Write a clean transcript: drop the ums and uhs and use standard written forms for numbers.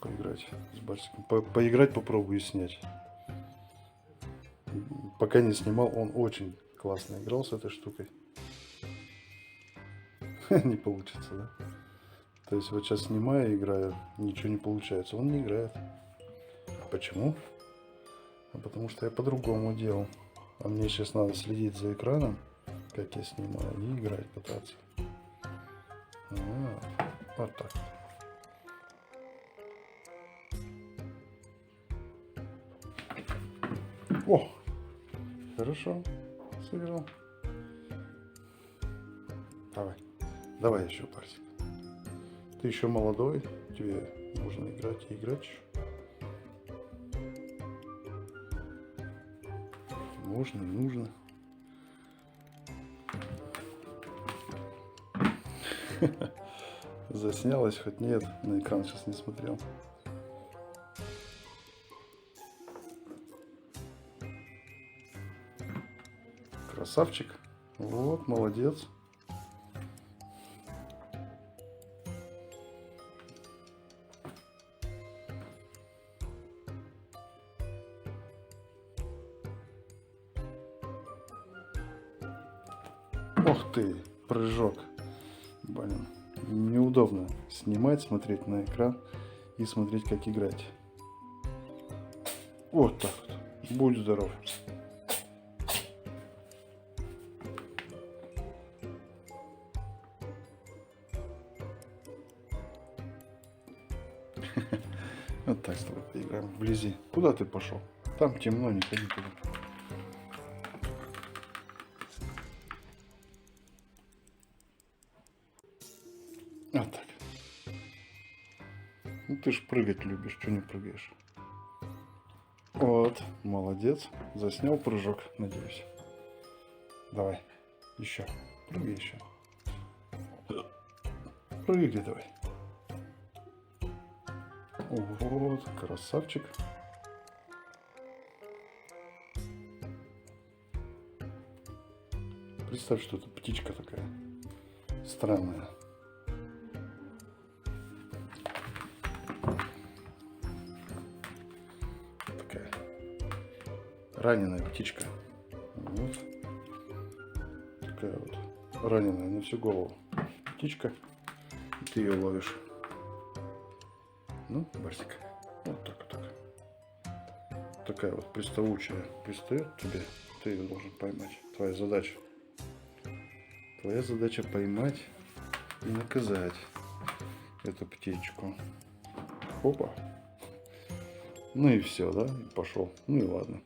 поиграть с Барсиком. Поиграть попробую снять. Пока не снимал, он очень классно играл с этой штукой. Не получится, да? То есть вот сейчас снимаю, играю, ничего не получается. Он не играет. А почему? А потому что я по-другому делал. А мне сейчас надо следить за экраном, как я снимаю, и играть пытаться. Вот так. О! Хорошо. Сыграл. Давай. Давай еще, Барсик. Ты еще молодой. Тебе нужно играть и играть еще. Нужно. Заснялось, хоть нет. На экран сейчас не смотрел. Красавчик. Вот, молодец. Ох ты, прыжок. Блин, неудобно снимать, смотреть на экран и смотреть, как играть. Вот так вот. Будь здоров. Вот так с тобой поиграем вблизи. Куда ты пошел? Там темно, не ходи туда. Вот так. Ну ты ж прыгать любишь, что не прыгаешь? Вот, молодец. Заснял прыжок, надеюсь. Давай, еще. Прыгай еще. Прыгай давай. Вот, красавчик. Представь, что это птичка такая странная. Такая раненая птичка. Вот. Такая вот раненая на всю голову птичка. И ты ее ловишь. Ну, Барсик, вот так вот так. Такая вот приставучая пристает тебе, ты ее должен поймать. Твоя задача. Твоя задача поймать и наказать эту птичку. Опа. Ну и все, да? И пошел. Ну и ладно.